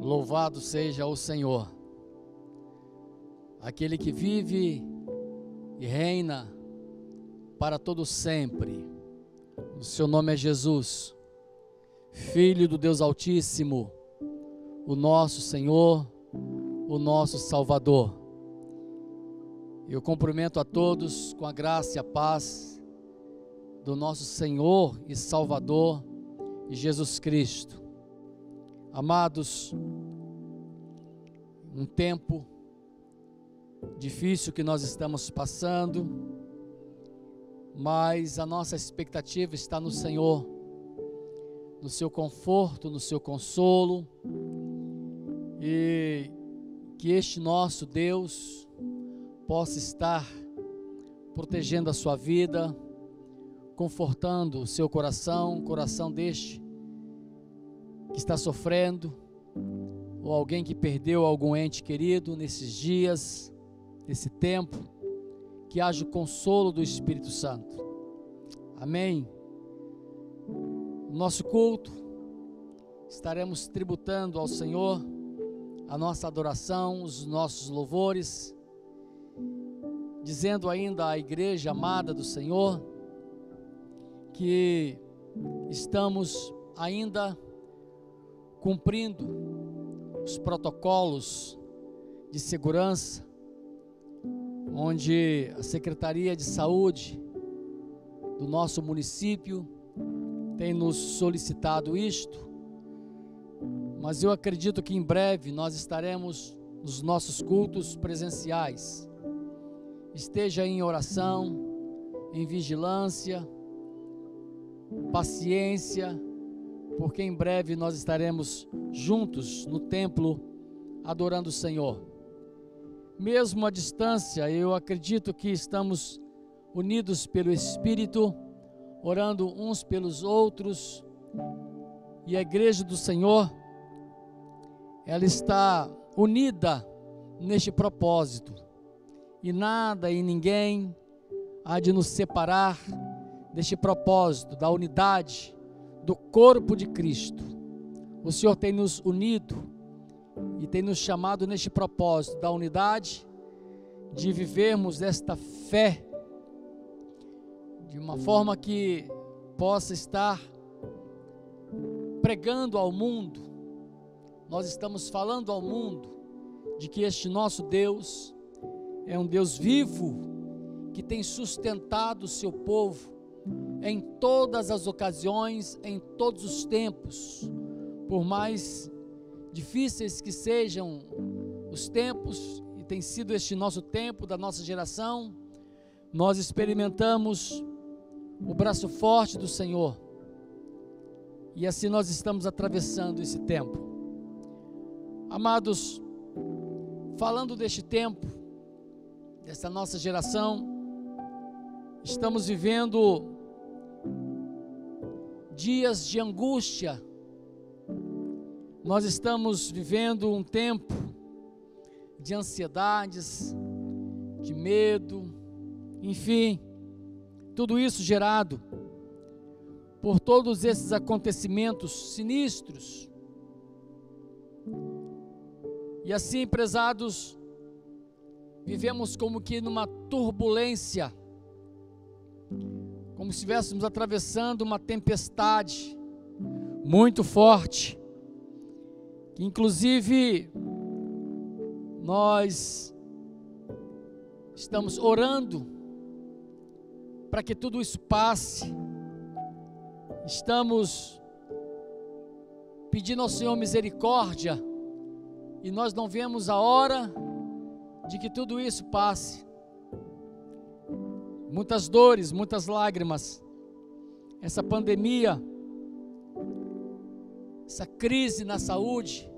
Louvado seja o Senhor, aquele que vive e reina para todo sempre. O seu nome é Jesus, Filho do Deus Altíssimo, o nosso Senhor, o nosso Salvador. Eu cumprimento a todos com a graça e a paz do nosso Senhor e Salvador Jesus Cristo. Amados, um tempo difícil que nós estamos passando, mas a nossa expectativa está no Senhor, no seu conforto, no seu consolo, e que este nosso Deus possa estar protegendo a sua vida, confortando o seu coração, o coração deste que está sofrendo, ou alguém que perdeu algum ente querido nesses dias, nesse tempo, que haja o consolo do Espírito Santo. Amém. No nosso culto, estaremos tributando ao Senhor a nossa adoração, os nossos louvores, dizendo ainda à igreja amada do Senhor, que estamos ainda cumprindo os protocolos de segurança, onde a Secretaria de Saúde do nosso município tem nos solicitado isto, mas eu acredito que em breve nós estaremos nos nossos cultos presenciais. Esteja em oração, em vigilância, paciência, porque em breve nós estaremos juntos no templo adorando o Senhor. Mesmo à distância, eu acredito que estamos unidos pelo Espírito, orando uns pelos outros, e a igreja do Senhor, ela está unida neste propósito, e nada e ninguém há de nos separar deste propósito, da unidade do corpo de Cristo. O Senhor tem nos unido e tem nos chamado neste propósito da unidade, de vivermos esta fé de uma forma que possa estar pregando ao mundo. Nós estamos falando ao mundo de que este nosso Deus é um Deus vivo, que tem sustentado o seu povo em todas as ocasiões, em todos os tempos. Por mais difíceis que sejam os tempos, e tem sido este nosso tempo, da nossa geração, nós experimentamos o braço forte do Senhor, e assim nós estamos atravessando esse tempo. Amados, falando deste tempo, dessa nossa geração, estamos vivendo dias de angústia, nós estamos vivendo um tempo de ansiedades, de medo, enfim, tudo isso gerado por todos esses acontecimentos sinistros. E assim, prezados, vivemos como que numa turbulência, como se estivéssemos atravessando uma tempestade muito forte, que inclusive nós estamos orando para que tudo isso passe, estamos pedindo ao Senhor misericórdia, e nós não vemos a hora de que tudo isso passe. Muitas dores, muitas lágrimas, essa pandemia, essa crise na saúde,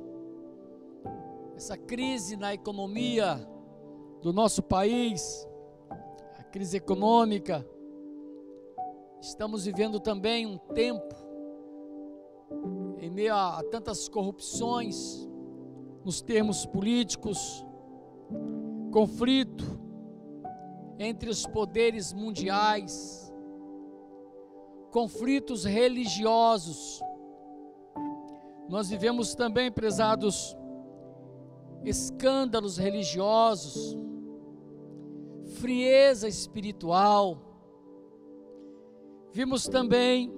essa crise na economia do nosso país, a crise econômica. Estamos vivendo também um tempo em meio a tantas corrupções nos termos políticos, conflito entre os poderes mundiais, conflitos religiosos, Nós vivemos também, prezados, escândalos religiosos, frieza espiritual. Vimos também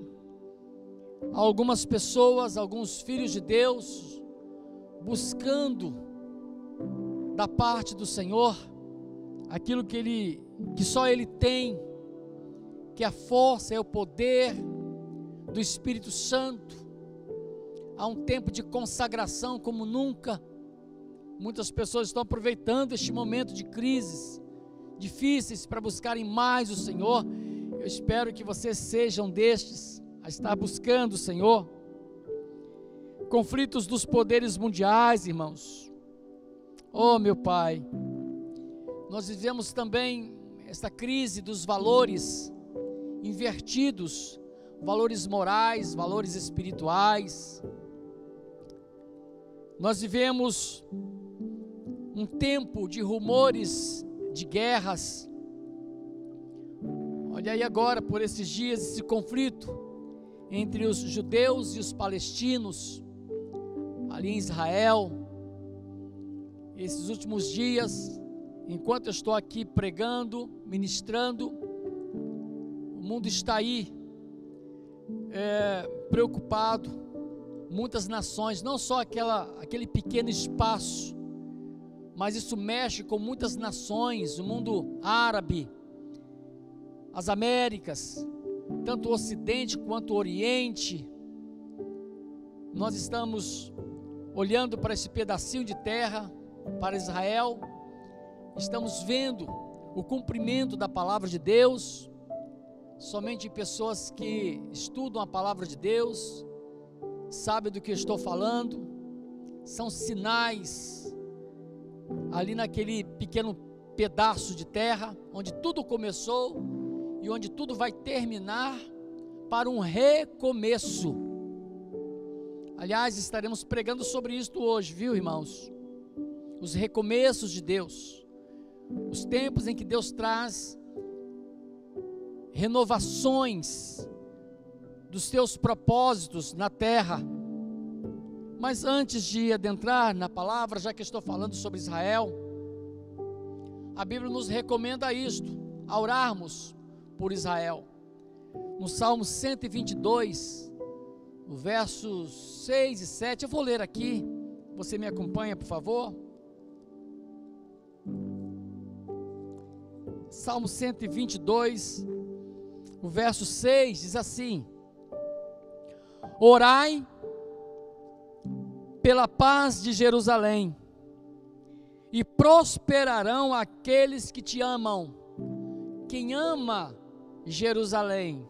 algumas pessoas, alguns filhos de Deus, buscando da parte do Senhor aquilo que só Ele tem, que a força é o poder do Espírito Santo. Há um tempo de consagração como nunca. Muitas pessoas estão aproveitando este momento de crises difíceis para buscarem mais o Senhor. Eu espero que vocês sejam destes a estar buscando o Senhor. Conflitos dos poderes mundiais, irmãos. Oh, meu Pai, nós vivemos também esta crise dos valores invertidos, valores morais, valores espirituais. Nós vivemos um tempo de rumores de guerras. Olha aí agora, por esses dias, esse conflito entre os judeus e os palestinos, ali em Israel. Esses últimos dias, enquanto eu estou aqui pregando, ministrando, o mundo está aí preocupado. Muitas nações, não só aquele pequeno espaço, mas isso mexe com muitas nações, o mundo árabe, as Américas, tanto o Ocidente quanto o Oriente. Nós estamos olhando para esse pedacinho de terra, para Israel, estamos vendo o cumprimento da palavra de Deus. Somente pessoas que estudam a palavra de Deus sabem do que eu estou falando. São sinais ali naquele pequeno pedaço de terra onde tudo começou e onde tudo vai terminar para um recomeço. Aliás, estaremos pregando sobre isto hoje, viu, irmãos? Os recomeços de Deus, os tempos em que Deus traz renovações dos seus propósitos na terra. Mas antes de adentrar na palavra, já que estou falando sobre Israel, a Bíblia nos recomenda isto, a orarmos por Israel. No Salmo 122, no versos 6 e 7, eu vou ler aqui, você me acompanha, por favor? Salmo 122, o verso 6 diz assim: orai pela paz de Jerusalém, e prosperarão aqueles que te amam. Quem ama Jerusalém,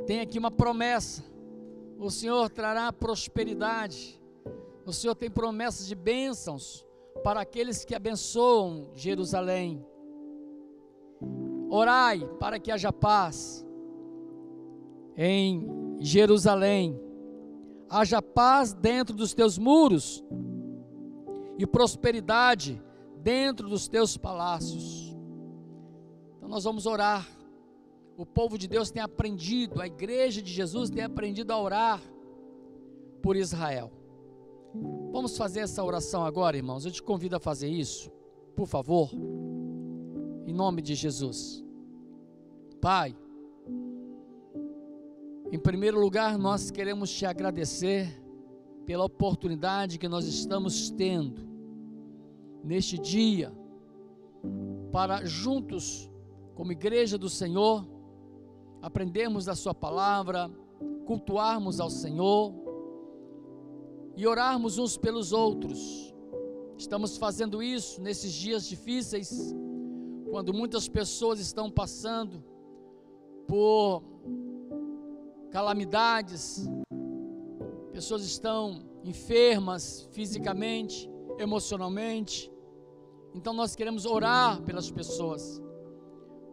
tem aqui uma promessa: o Senhor trará prosperidade, o Senhor tem promessas de bênçãos para aqueles que abençoam Jerusalém. Orai para que haja paz em Jerusalém, haja paz dentro dos teus muros e prosperidade dentro dos teus palácios. Então nós vamos orar. O povo de Deus tem aprendido, a igreja de Jesus tem aprendido a orar por Israel. Vamos fazer essa oração agora, irmãos. Eu te convido a fazer isso, por favor, em nome de Jesus. Pai, em primeiro lugar, nós queremos te agradecer pela oportunidade que nós estamos tendo neste dia para juntos, como igreja do Senhor, aprendermos da sua palavra, cultuarmos ao Senhor e orarmos uns pelos outros. Estamos fazendo isso nesses dias difíceis, quando muitas pessoas estão passando por calamidades, pessoas estão enfermas fisicamente, emocionalmente. Então nós queremos orar pelas pessoas,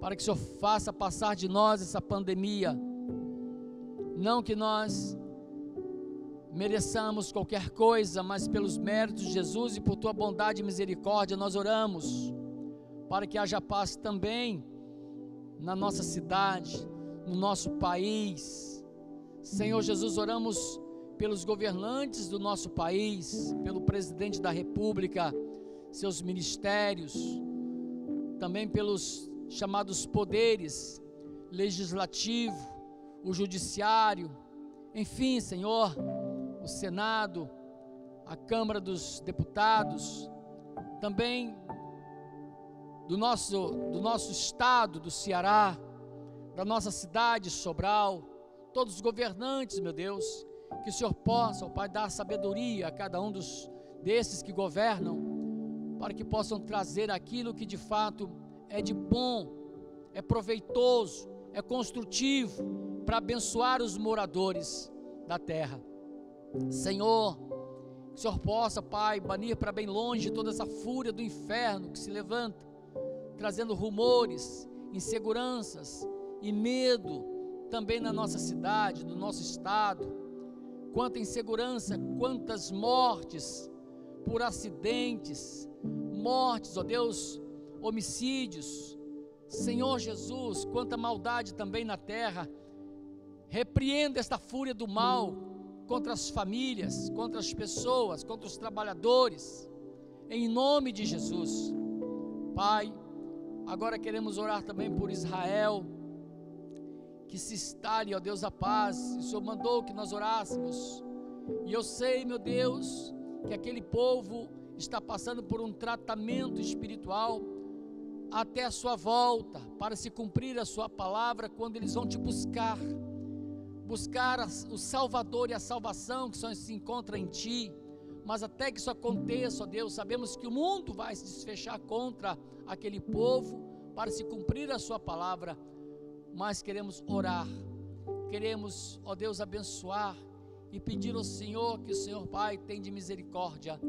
para que o Senhor faça passar de nós essa pandemia. Não que nós mereçamos qualquer coisa, mas pelos méritos de Jesus e por tua bondade e misericórdia, nós oramos para que haja paz também na nossa cidade, no nosso país. Senhor Jesus, oramos pelos governantes do nosso país, pelo presidente da República, seus ministérios, também pelos chamados poderes legislativo, o judiciário, enfim, Senhor, o Senado, a Câmara dos Deputados, também do nosso estado, do Ceará, da nossa cidade, Sobral, todos os governantes, meu Deus, que o Senhor possa, ó Pai, dar sabedoria a cada um desses que governam, para que possam trazer aquilo que de fato é de bom, é proveitoso, é construtivo, para abençoar os moradores da terra. Senhor, que o Senhor possa, Pai, banir para bem longe toda essa fúria do inferno que se levanta, trazendo rumores, inseguranças e medo também na nossa cidade, no nosso estado. Quanta insegurança, quantas mortes por acidentes, mortes, ó Deus, homicídios. Senhor Jesus, quanta maldade também na terra. Repreenda esta fúria do mal contra as famílias, contra as pessoas, contra os trabalhadores, em nome de Jesus. Pai, agora queremos orar também por Israel, que se instale, ó Deus, a paz. O Senhor mandou que nós orássemos, e eu sei, meu Deus, que aquele povo está passando por um tratamento espiritual até a sua volta, para se cumprir a sua palavra, quando eles vão te buscar o Salvador e a salvação que só se encontra em Ti. Mas até que isso aconteça, ó Deus, sabemos que o mundo vai se desfechar contra aquele povo, para se cumprir a sua palavra. Mas queremos orar, queremos, ó Deus, abençoar e pedir ao Senhor que o Senhor, Pai, tenha de misericórdia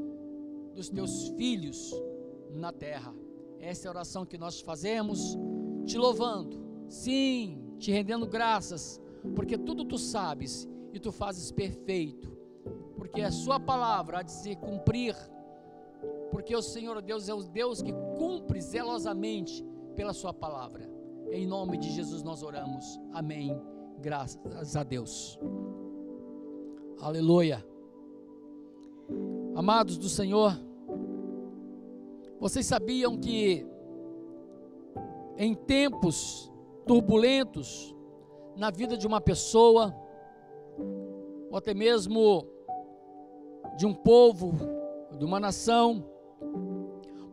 dos Teus filhos na terra. Essa é a oração que nós fazemos, te louvando, sim, te rendendo graças, porque tudo Tu sabes e Tu fazes perfeito, porque a Sua palavra há de se cumprir, porque o Senhor Deus é o Deus que cumpre zelosamente pela Sua palavra. Em nome de Jesus nós oramos, amém, graças a Deus, aleluia. Amados do Senhor, vocês sabiam que em tempos turbulentos na vida de uma pessoa, ou até mesmo de um povo, de uma nação,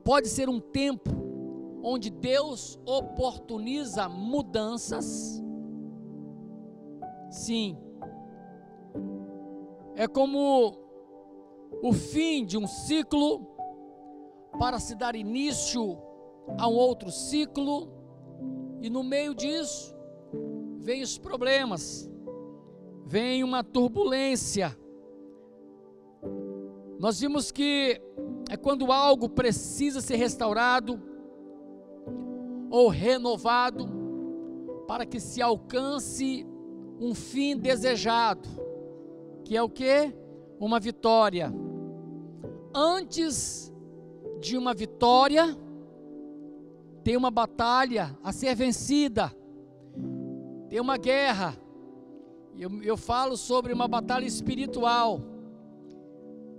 pode ser um tempo onde Deus oportuniza mudanças? Sim, é como o fim de um ciclo para se dar início a um outro ciclo, e no meio disso vem os problemas, vem uma turbulência. Nós vimos que é quando algo precisa ser restaurado ou renovado para que se alcance um fim desejado, que é o quê? Uma vitória. Antes de uma vitória, tem uma batalha a ser vencida, tem uma guerra. Eu falo sobre uma batalha espiritual.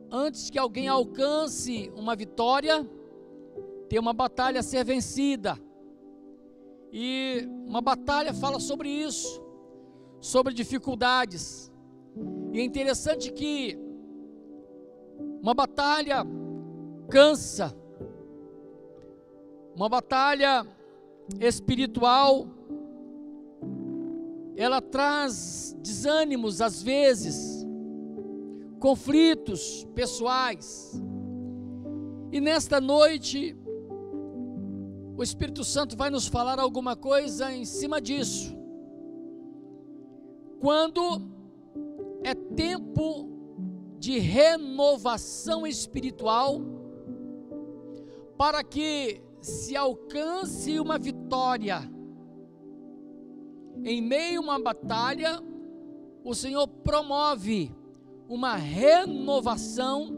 Antes que alguém alcance uma vitória, tem uma batalha a ser vencida. E uma batalha fala sobre isso, sobre dificuldades. E é interessante que uma batalha cansa, uma batalha espiritual, ela traz desânimos às vezes, conflitos pessoais. E nesta noite o Espírito Santo vai nos falar alguma coisa em cima disso. Quando é tempo de renovação espiritual, para que se alcance uma vitória em meio a uma batalha, o Senhor promove uma renovação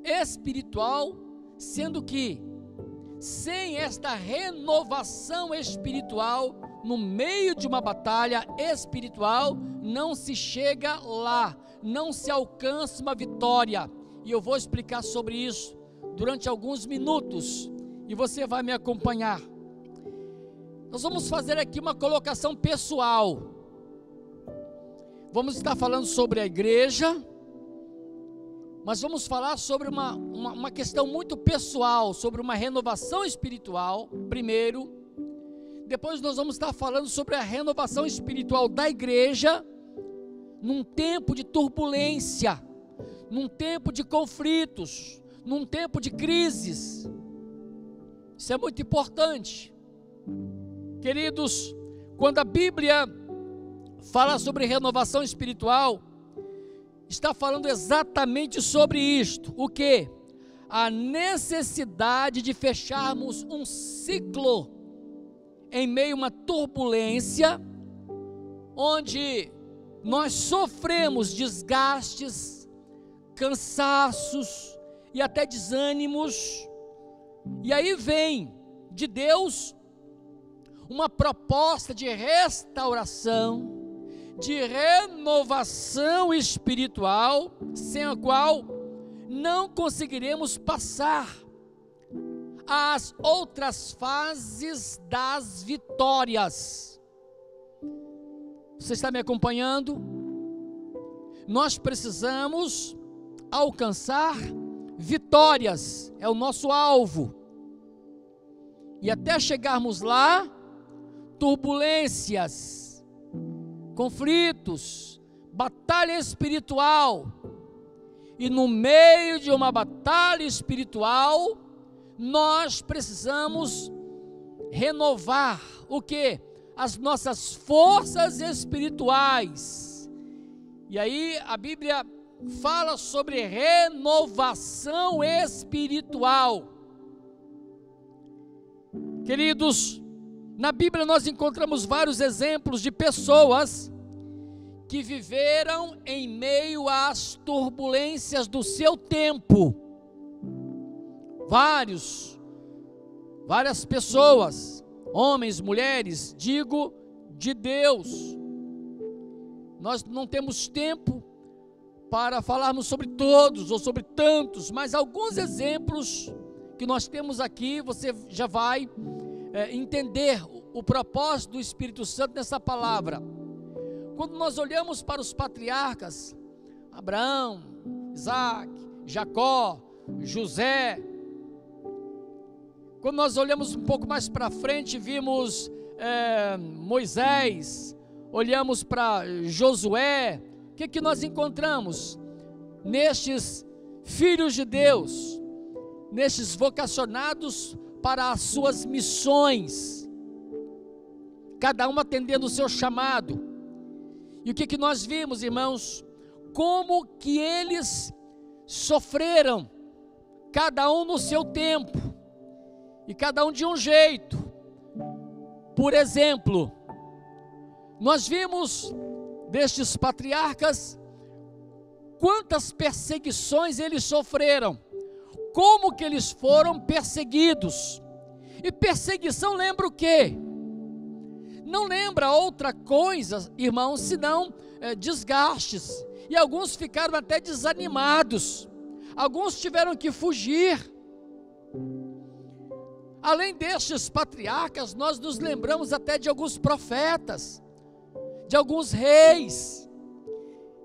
espiritual, sendo que sem esta renovação espiritual, no meio de uma batalha espiritual, não se chega lá, não se alcança uma vitória. E eu vou explicar sobre isso durante alguns minutos, e você vai me acompanhar. Nós vamos fazer aqui uma colocação pessoal. Vamos estar falando sobre a igreja, mas vamos falar sobre uma questão muito pessoal, sobre uma renovação espiritual, primeiro. Depois nós vamos estar falando sobre a renovação espiritual da igreja, num tempo de turbulência, num tempo de conflitos, num tempo de crises. Isso é muito importante. Queridos, quando a Bíblia fala sobre renovação espiritual, está falando exatamente sobre isto. O quê? A necessidade de fecharmos um ciclo em meio a uma turbulência, onde nós sofremos desgastes, cansaços e até desânimos. E aí vem de Deus uma proposta de restauração, de renovação espiritual, sem a qual não conseguiremos passar às outras fases das vitórias. Você está me acompanhando? Nós precisamos alcançar vitórias, é o nosso alvo. E até chegarmos lá, turbulências, conflitos, batalha espiritual. E no meio de uma batalha espiritual, nós precisamos renovar o quê? As nossas forças espirituais. E aí a Bíblia fala sobre renovação espiritual. Queridos, na Bíblia nós encontramos vários exemplos de pessoas que viveram em meio às turbulências do seu tempo. Várias pessoas, homens, mulheres, digo, de Deus. Nós não temos tempo para falarmos sobre todos ou sobre tantos, mas alguns exemplos que nós temos aqui, você já vai entender o propósito do Espírito Santo nessa palavra. Quando nós olhamos para os patriarcas, Abraão, Isaac, Jacó, José, quando nós olhamos um pouco mais para frente, vimos Moisés, olhamos para Josué, o que nós encontramos? Nestes filhos de Deus, nestes vocacionados para as suas missões, cada um atendendo o seu chamado. E o que nós vimos, irmãos? Como que eles sofreram, cada um no seu tempo, e cada um de um jeito. Por exemplo, nós vimos destes patriarcas quantas perseguições eles sofreram, como que eles foram perseguidos. E perseguição lembra o quê? Não lembra outra coisa, irmãos, senão desgastes. E alguns ficaram até desanimados, alguns tiveram que fugir. Além destes patriarcas, nós nos lembramos até de alguns profetas, de alguns reis,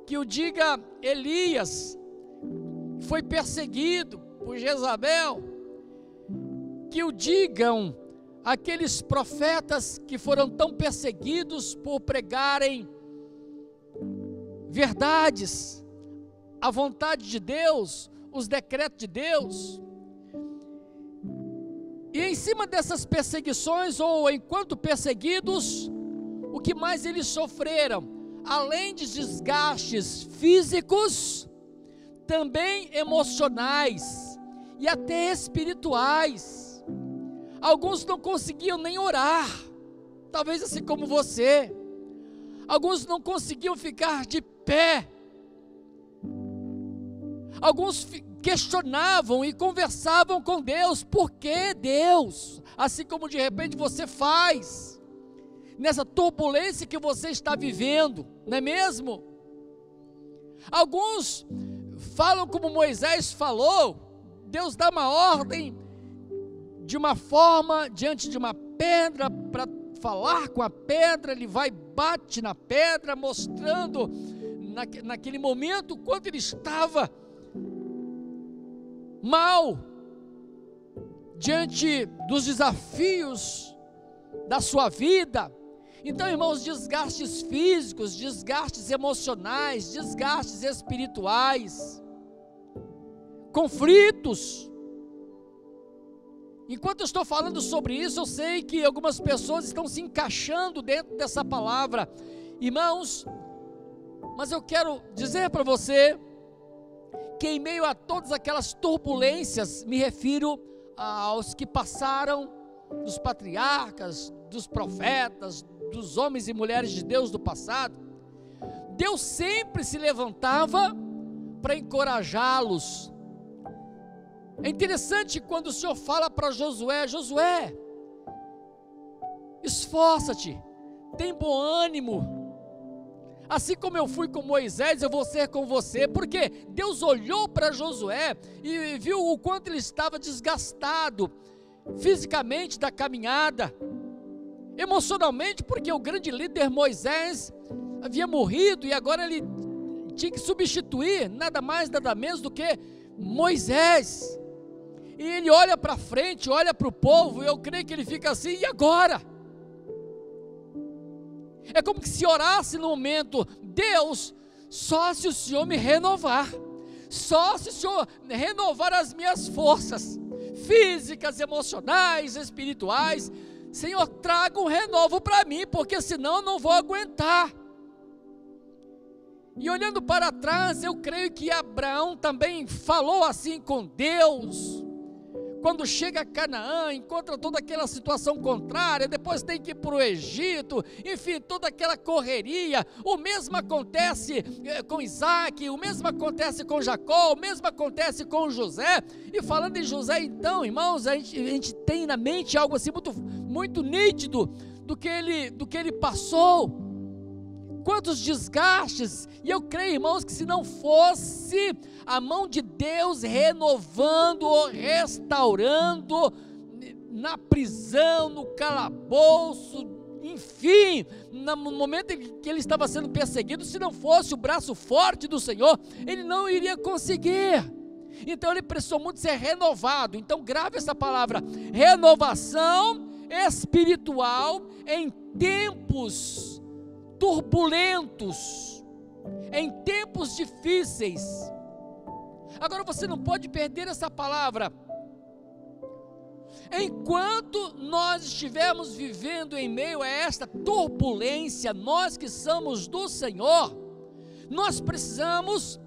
que o diga Elias, foi perseguido por Jezabel, que o digam aqueles profetas que foram tão perseguidos por pregarem verdades, a vontade de Deus, os decretos de Deus. E em cima dessas perseguições, ou enquanto perseguidos, o que mais eles sofreram? Além de desgastes físicos, também emocionais e até espirituais. Alguns não conseguiam nem orar, talvez assim como você. Alguns não conseguiam ficar de pé. Alguns questionavam e conversavam com Deus. Por que Deus? Assim como de repente você faz. nessa turbulência que você está vivendo, não é mesmo? Alguns falam como Moisés falou, Deus dá uma ordem de uma forma, diante de uma pedra, para falar com a pedra, ele vai e bate na pedra, mostrando naquele momento quanto ele estava mal, diante dos desafios da sua vida. Então, irmãos, desgastes físicos, desgastes emocionais, desgastes espirituais, conflitos. Enquanto eu estou falando sobre isso, eu sei que algumas pessoas estão se encaixando dentro dessa palavra, irmãos, mas eu quero dizer para você que em meio a todas aquelas turbulências, me refiro aos que passaram, dos patriarcas, dos profetas, dos homens e mulheres de Deus do passado, Deus sempre se levantava para encorajá-los. É interessante quando o Senhor fala para Josué: Josué, esforça-te, tem bom ânimo, assim como eu fui com Moisés, eu vou ser com você. Porque Deus olhou para Josué e viu o quanto ele estava desgastado, fisicamente da caminhada, emocionalmente, porque o grande líder Moisés havia morrido, e agora ele tinha que substituir, nada mais, nada menos do que Moisés. E ele olha para frente, olha para o povo, e eu creio que ele fica assim: e agora? É como que se orasse no momento: Deus, só se o Senhor me renovar, só se o Senhor renovar as minhas forças físicas, emocionais, espirituais, Senhor, traga um renovo para mim, porque senão eu não vou aguentar. E olhando para trás, eu creio que Abraão também falou assim com Deus. Quando chega a Canaã, encontra toda aquela situação contrária, depois tem que ir para o Egito, enfim, toda aquela correria. O mesmo acontece com Isaac, o mesmo acontece com Jacó, o mesmo acontece com José. E falando em José, então, irmãos, a gente tem na mente algo assim muito nítido do que ele passou. Quantos desgastes, e eu creio, irmãos, que se não fosse a mão de Deus renovando, restaurando, na prisão, no calabouço, enfim, no momento em que ele estava sendo perseguido, se não fosse o braço forte do Senhor, ele não iria conseguir. Então ele precisou muito ser renovado. Então grave essa palavra: renovação espiritual em tempos turbulentos, em tempos difíceis. Agora você não pode perder essa palavra. Enquanto nós estivermos vivendo em meio a esta turbulência, nós que somos do Senhor, nós precisamos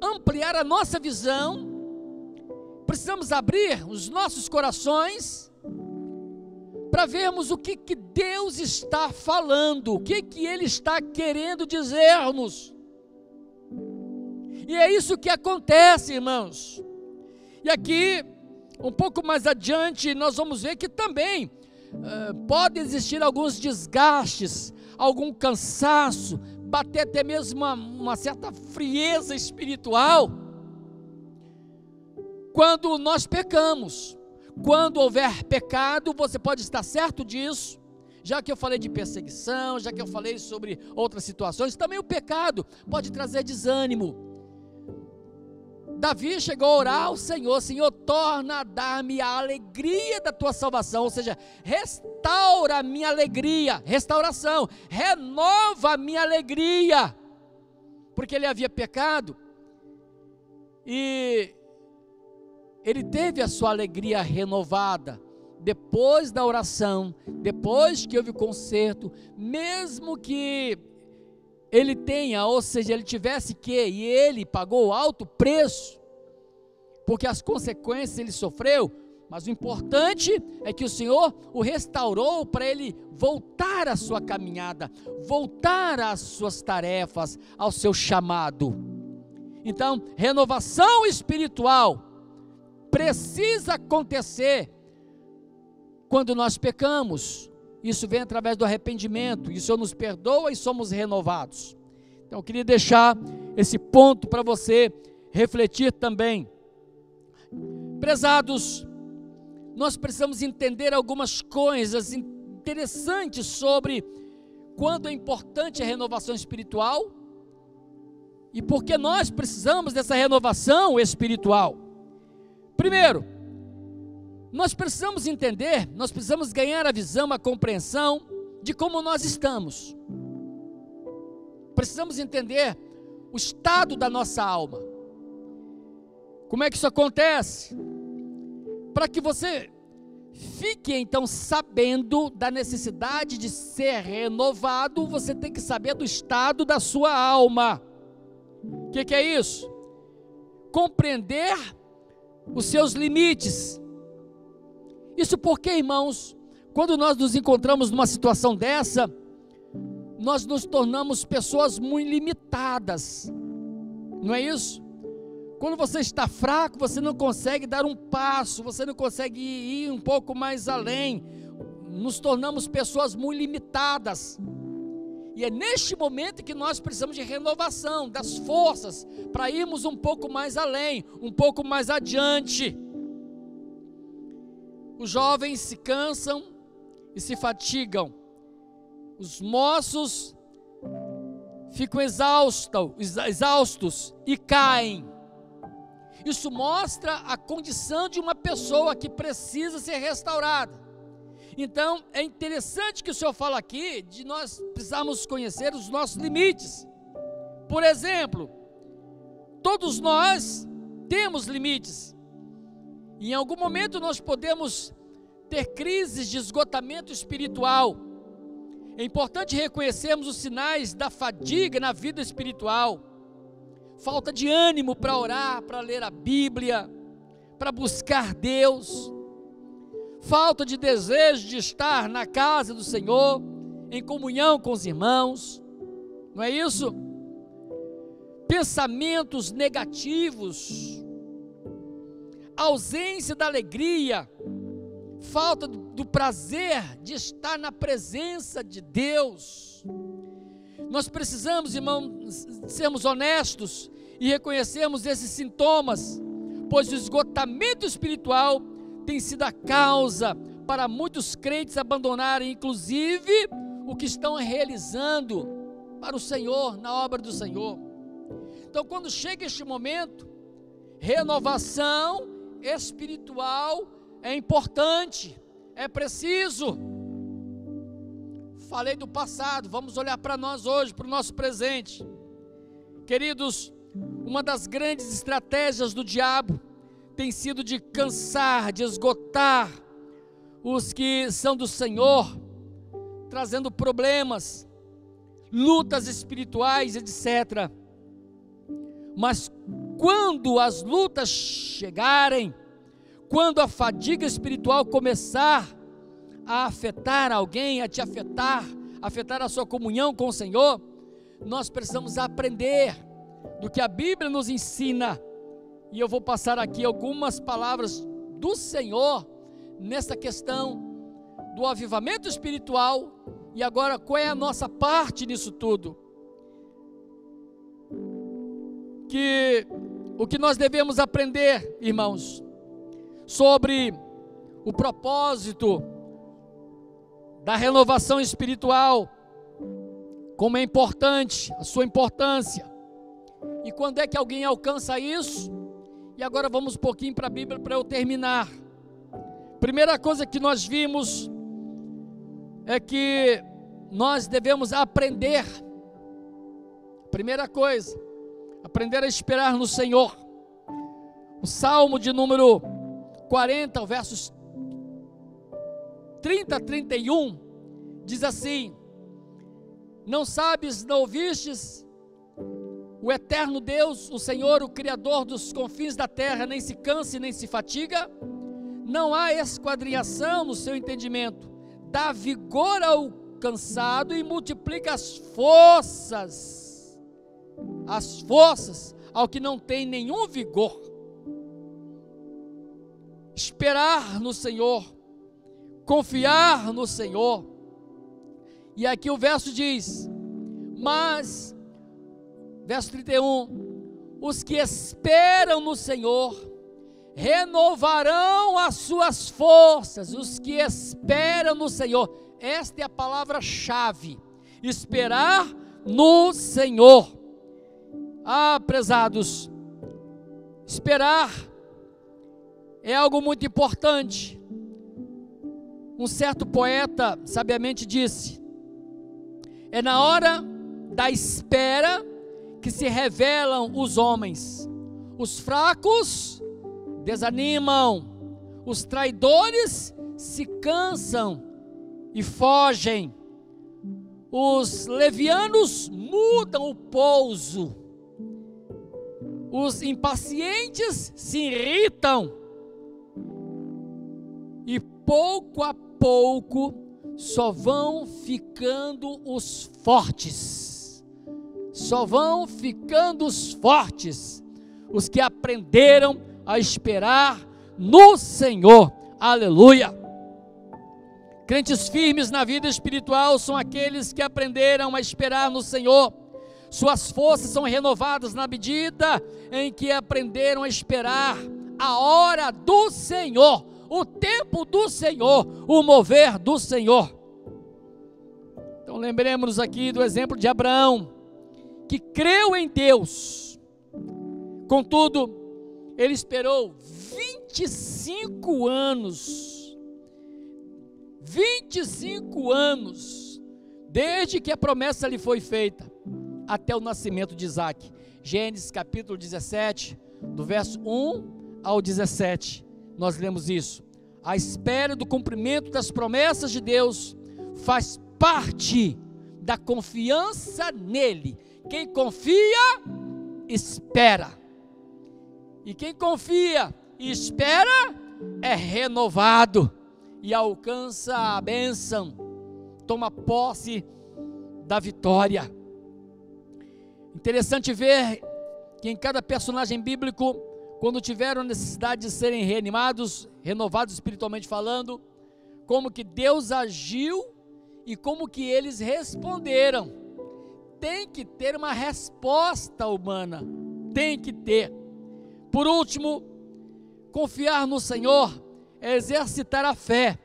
ampliar a nossa visão, precisamos abrir os nossos corações para vermos o que Deus está falando, o que Ele está querendo dizer-nos. E é isso que acontece, irmãos. E aqui, um pouco mais adiante, nós vamos ver que também pode existir alguns desgastes, algum cansaço, bater até mesmo uma certa frieza espiritual, quando nós pecamos. Quando houver pecado, você pode estar certo disso. Já que eu falei de perseguição, já que eu falei sobre outras situações, também o pecado pode trazer desânimo. Davi chegou a orar ao Senhor: Senhor, torna a dar-me a alegria da tua salvação, ou seja, restaura a minha alegria, restauração, renova a minha alegria, porque ele havia pecado, e ele teve a sua alegria renovada, depois da oração, depois que houve o conserto, mesmo que ele tenha, ou seja, ele tivesse que, e ele pagou alto preço, porque as consequências ele sofreu, mas o importante é que o Senhor o restaurou para ele voltar à sua caminhada, voltar às suas tarefas, ao seu chamado. Então, renovação espiritual precisa acontecer quando nós pecamos. Isso vem através do arrependimento, e o Senhor nos perdoa e somos renovados. Então eu queria deixar esse ponto para você refletir também. Prezados, nós precisamos entender algumas coisas interessantes sobre quando é importante a renovação espiritual e por que nós precisamos dessa renovação espiritual. Primeiro, nós precisamos entender, nós precisamos ganhar a visão, a compreensão de como nós estamos. Precisamos entender o estado da nossa alma. Como é que isso acontece? Para que você fique então sabendo da necessidade de ser renovado, você tem que saber do estado da sua alma. O que é isso? Compreender os seus limites. Isso porque, irmãos, quando nós nos encontramos numa situação dessa, nós nos tornamos pessoas muito limitadas, não é isso? Quando você está fraco, você não consegue dar um passo, você não consegue ir um pouco mais além, nos tornamos pessoas muito limitadas, e é neste momento que nós precisamos de renovação, das forças, para irmos um pouco mais além, um pouco mais adiante. Os jovens se cansam e se fatigam, os moços ficam exaustos e caem. Isso mostra a condição de uma pessoa que precisa ser restaurada. Então, é interessante que o Senhor fala aqui de nós precisamos conhecer os nossos limites. Por exemplo, todos nós temos limites. E em algum momento nós podemos ter crises de esgotamento espiritual. É importante reconhecermos os sinais da fadiga na vida espiritual. Falta de ânimo para orar, para ler a Bíblia, para buscar Deus. Falta de desejo de estar na casa do Senhor, em comunhão com os irmãos. Não é isso? Pensamentos negativos, ausência da alegria, falta do prazer de estar na presença de Deus. Nós precisamos, irmãos, sermos honestos e reconhecermos esses sintomas, pois o esgotamento espiritual tem sido a causa para muitos crentes abandonarem, inclusive, o que estão realizando para o Senhor, na obra do Senhor. Então, quando chega este momento, renovação espiritual é importante, é preciso. Falei do passado, vamos olhar para nós hoje, para o nosso presente. Queridos, uma das grandes estratégias do diabo tem sido de cansar, de esgotar os que são do Senhor, trazendo problemas, lutas espirituais, etc. Mas quando as lutas chegarem, quando a fadiga espiritual começar a afetar alguém, a te afetar a sua comunhão com o Senhor, nós precisamos aprender do que a Bíblia nos ensina. E eu vou passar aqui algumas palavras do Senhor nessa questão do avivamento espiritual. E agora, qual é a nossa parte nisso tudo? O que nós devemos aprender, irmãos, sobre o propósito da renovação espiritual, como é importante, a sua importância, e quando é que alguém alcança isso? E agora vamos um pouquinho para a Bíblia para eu terminar. Primeira coisa que nós vimos é que nós devemos aprender, primeira coisa, aprender a esperar no Senhor. O Salmo de número 40, versos 30 a 31, diz assim: não sabes, não ouvistes? O eterno Deus, o Senhor, o Criador dos confins da terra, nem se cansa e nem se fatiga, não há esquadrinhação no seu entendimento, dá vigor ao cansado e multiplica as forças ao que não tem nenhum vigor. Esperar no Senhor, confiar no Senhor, E aqui o verso diz, mas, verso 31, os que esperam no Senhor renovarão as suas forças. Os que esperam no Senhor, esta é a palavra-chave, esperar no Senhor. Ah, prezados, esperar é algo muito importante. Um certo poeta sabiamente disse, é na hora da espera que se revelam os homens. Os fracos desanimam, os traidores se cansam e fogem, os levianos mudam o pouso, os impacientes se irritam, e pouco a pouco só vão ficando os fortes, os que aprenderam a esperar no Senhor. Aleluia! Crentes firmes na vida espiritual são aqueles que aprenderam a esperar no Senhor. Suas forças são renovadas na medida em que aprenderam a esperar a hora do Senhor, o tempo do Senhor, o mover do Senhor. Então lembremos aqui do exemplo de Abraão, que creu em Deus. Contudo, ele esperou 25 anos, desde que a promessa lhe foi feita, até o nascimento de Isaac. Gênesis capítulo 17, do verso 1 ao 17, nós lemos isso. A espera do cumprimento das promessas de Deus faz parte da confiança nele. Quem confia, espera. E quem confia e espera é renovado e alcança a bênção, toma posse da vitória. Interessante ver que em cada personagem bíblico, quando tiveram necessidade de serem reanimados, renovados espiritualmente falando, como que Deus agiu e como que eles responderam. Tem que ter uma resposta humana, tem que ter. Por último, confiar no Senhor é exercitar a fé.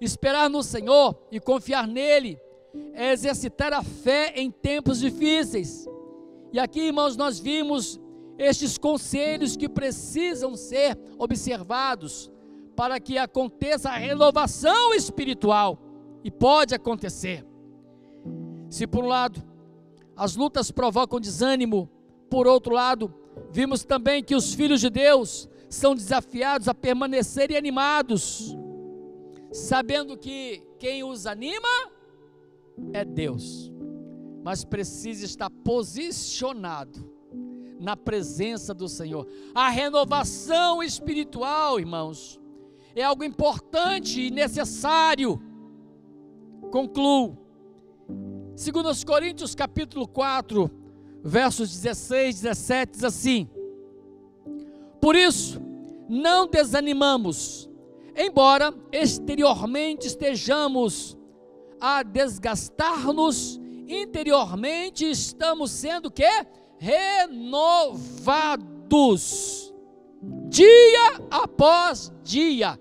Esperar no Senhor e confiar nele é exercitar a fé em tempos difíceis. E aqui, irmãos, nós vimos estes conselhos que precisam ser observados para que aconteça a renovação espiritual, e pode acontecer. Se por um lado as lutas provocam desânimo, por outro lado, vimos também que os filhos de Deus são desafiados a permanecerem animados, sabendo que quem os anima é Deus, mas precisa estar posicionado na presença do Senhor. A renovação espiritual, irmãos, é algo importante e necessário. Concluo. 2 Coríntios capítulo 4, versos 16, 17, diz assim: por isso, não desanimamos, embora exteriormente estejamos a desgastar-nos, interiormente estamos sendo que renovados, dia após dia,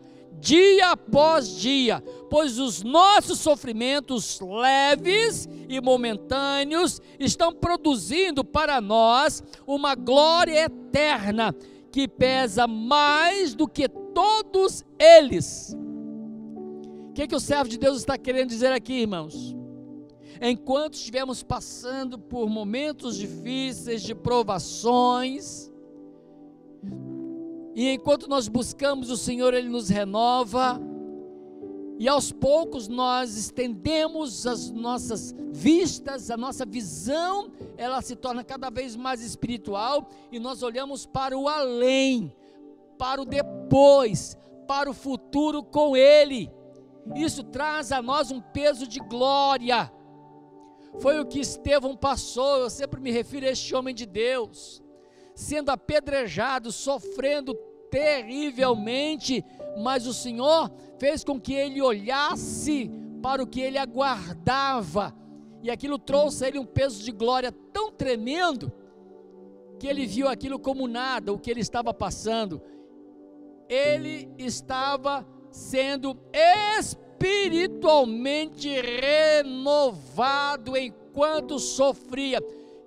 pois os nossos sofrimentos leves e momentâneos estão produzindo para nós uma glória eterna que pesa mais do que todos eles. O que o servo de Deus está querendo dizer aqui, irmãos? Enquanto estivermos passando por momentos difíceis, de provações, e enquanto nós buscamos o Senhor, Ele nos renova, e aos poucos nós estendemos as nossas vistas, a nossa visão, ela se torna cada vez mais espiritual, e nós olhamos para o além, para o depois, para o futuro com Ele. Isso traz a nós um peso de glória. Foi o que Estevão passou. Eu sempre me refiro a este homem de Deus, sendo apedrejado, sofrendo terrivelmente, mas o Senhor fez com que ele olhasse para o que ele aguardava, e aquilo trouxe a ele um peso de glória tão tremendo, que ele viu aquilo como nada, o que ele estava passando. Ele estava sendo espiritualmente renovado enquanto sofria.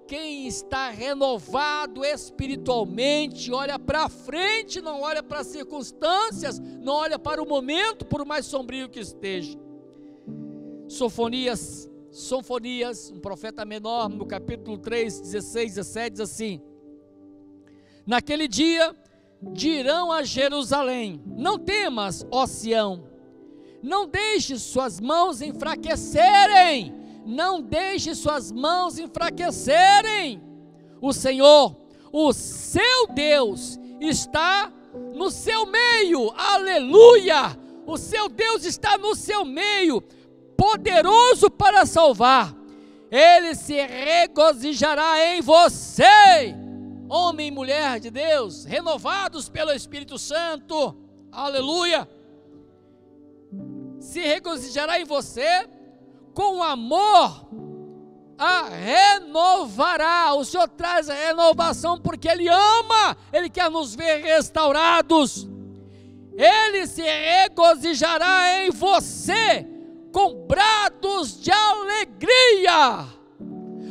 Quem está renovado espiritualmente, olha para frente, não olha para as circunstâncias, não olha para o momento, por mais sombrio que esteja. Sofonias, um profeta menor, no capítulo 3, 16, 17, diz assim: naquele dia dirão a Jerusalém: não temas, ó Sião, não deixe suas mãos enfraquecerem, não deixe suas mãos enfraquecerem. O Senhor, o seu Deus, está no seu meio, aleluia, o seu Deus está no seu meio, poderoso para salvar, ele se regozijará em você, homem e mulher de Deus, renovados pelo Espírito Santo, aleluia, se regozijará em você, com amor a renovará. O Senhor traz a renovação porque Ele ama, Ele quer nos ver restaurados. Ele se regozijará em você com brados de alegria.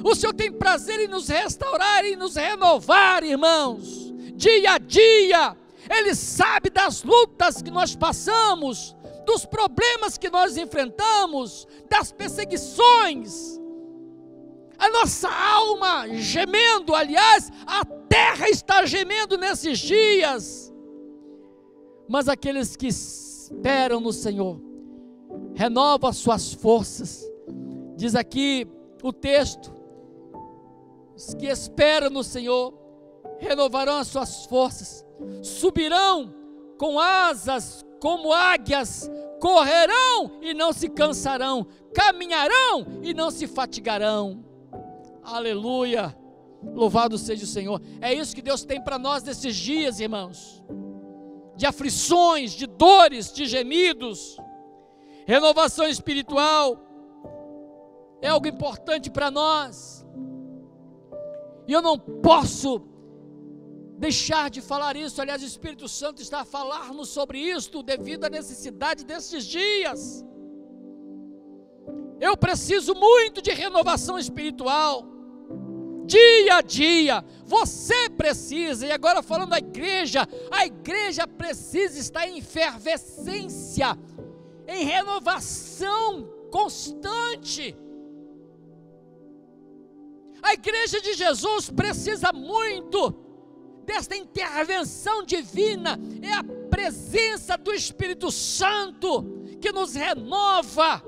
O Senhor tem prazer em nos restaurar e nos renovar, irmãos, dia a dia. Ele sabe das lutas que nós passamos, dos problemas que nós enfrentamos, das perseguições. A nossa alma gemendo, aliás, a terra está gemendo nesses dias. Mas aqueles que esperam no Senhor, renova as suas forças. Diz aqui o texto: os que esperam no Senhor renovarão as suas forças, subirão com asas como águias, correrão e não se cansarão, caminharão e não se fatigarão. Aleluia, louvado seja o Senhor. É isso que Deus tem para nós nesses dias, irmãos, de aflições, de dores, de gemidos. Renovação espiritual é algo importante para nós, e eu não posso deixar de falar isso. Aliás, o Espírito Santo está a falar-nos sobre isto devido à necessidade desses dias. Eu preciso muito de renovação espiritual, dia a dia. Você precisa. E agora falando da igreja, a igreja precisa estar em efervescência, em renovação constante. A igreja de Jesus precisa muito desta intervenção divina. É a presença do Espírito Santo que nos renova,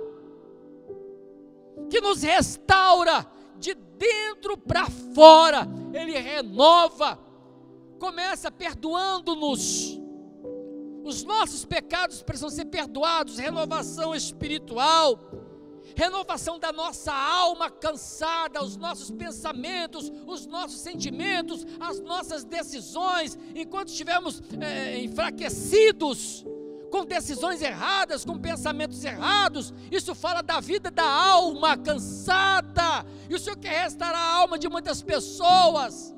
que nos restaura de dentro para fora. Ele renova, começa perdoando-nos. Os nossos pecados precisam ser perdoados. Renovação espiritual, renovação da nossa alma cansada, os nossos pensamentos, os nossos sentimentos, as nossas decisões. Enquanto estivermos enfraquecidos, com decisões erradas, com pensamentos errados, isso fala da vida da alma cansada. E o Senhor quer restaurar a alma de muitas pessoas,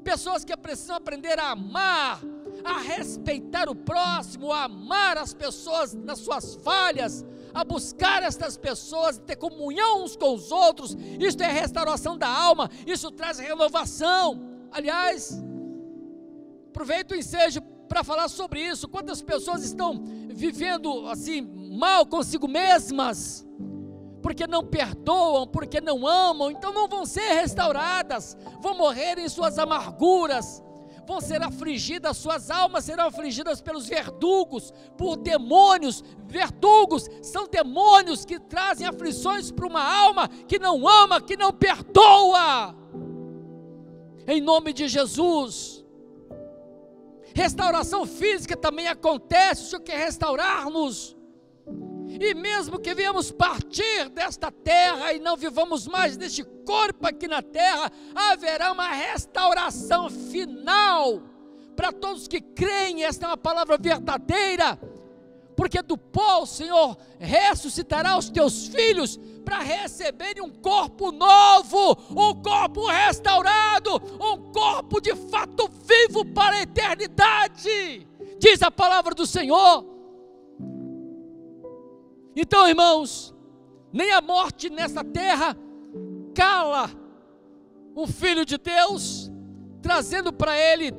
pessoas que precisam aprender a amar, a respeitar o próximo, a amar as pessoas nas suas falhas, a buscar estas pessoas, ter comunhão uns com os outros. Isso é restauração da alma, isso traz renovação. Aliás, aproveito o ensejo para falar sobre isso. Quantas pessoas estão vivendo assim mal consigo mesmas, porque não perdoam, porque não amam, então não vão ser restauradas, vão morrer em suas amarguras, vão ser afligidas, suas almas serão afligidas pelos verdugos, por demônios. Verdugos são demônios que trazem aflições para uma alma que não ama, que não perdoa. Em nome de Jesus. Restauração física também acontece. O Senhor quer restaurar-nos. E mesmo que venhamos partir desta terra e não vivamos mais neste corpo aqui na terra, haverá uma restauração final para todos que creem. Esta é uma palavra verdadeira, porque do pó o Senhor ressuscitará os teus filhos para receberem um corpo novo, um corpo restaurado, um corpo de fato vivo para a eternidade, diz a palavra do Senhor. Então, irmãos, nem a morte nessa terra cala o Filho de Deus, trazendo para ele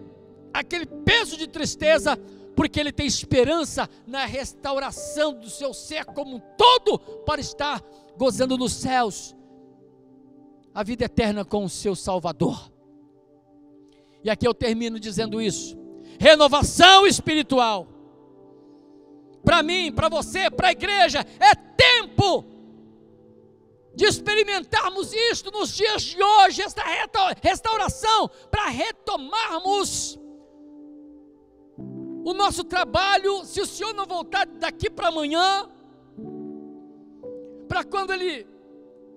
aquele peso de tristeza, porque ele tem esperança na restauração do seu ser como um todo, para estar gozando nos céus a vida eterna com o seu Salvador. E aqui eu termino dizendo isso: renovação espiritual, para mim, para você, para a igreja, é tempo de experimentarmos isto nos dias de hoje, esta restauração, para retomarmos o nosso trabalho, se o Senhor não voltar daqui para amanhã, para quando Ele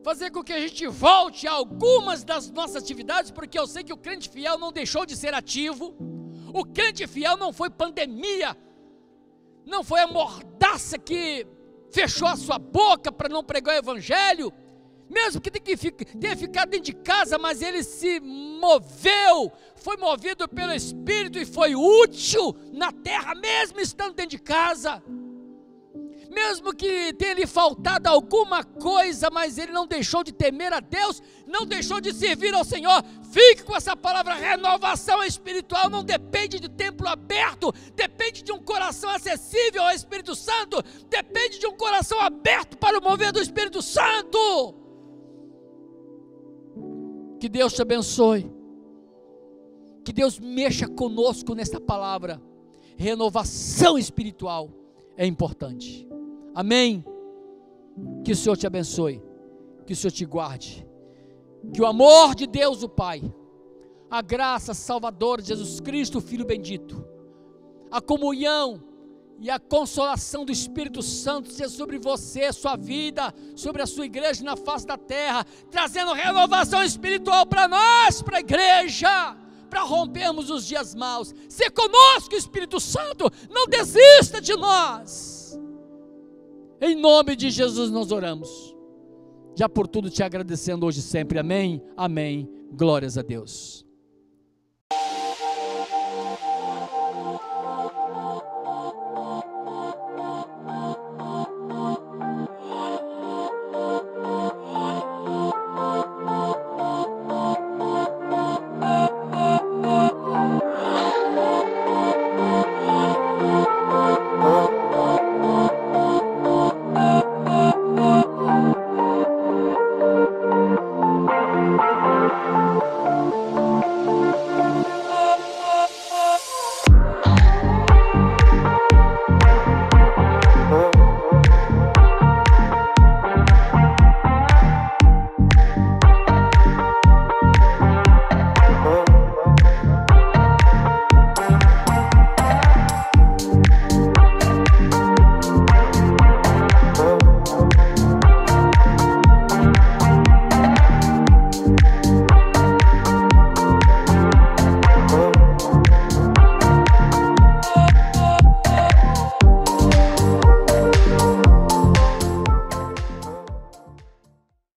fazer com que a gente volte a algumas das nossas atividades, porque eu sei que o crente fiel não deixou de ser ativo, o crente fiel não foi pandemia, não foi a mordaça que fechou a sua boca para não pregar o evangelho, mesmo que tenha ficado dentro de casa, mas ele se moveu, foi movido pelo Espírito e foi útil na terra, mesmo estando dentro de casa, mesmo que tenha lhe faltado alguma coisa, mas ele não deixou de temer a Deus, não deixou de servir ao Senhor. Fique com essa palavra: renovação espiritual não depende de templo aberto, depende de um coração acessível ao Espírito Santo, depende de um coração aberto para o mover do Espírito Santo. Que Deus te abençoe, que Deus mexa conosco nesta palavra. Renovação espiritual é importante. Amém? Que o Senhor te abençoe, que o Senhor te guarde, que o amor de Deus o Pai, a graça salvadora de Jesus Cristo, Filho bendito, a comunhão e a consolação do Espírito Santo seja sobre você, sua vida, sobre a sua igreja na face da terra, trazendo renovação espiritual para nós, para a igreja, para rompermos os dias maus. Se conosco, Espírito Santo, não desista de nós. Em nome de Jesus nós oramos, já por tudo te agradecendo hoje e sempre. Amém, amém, glórias a Deus.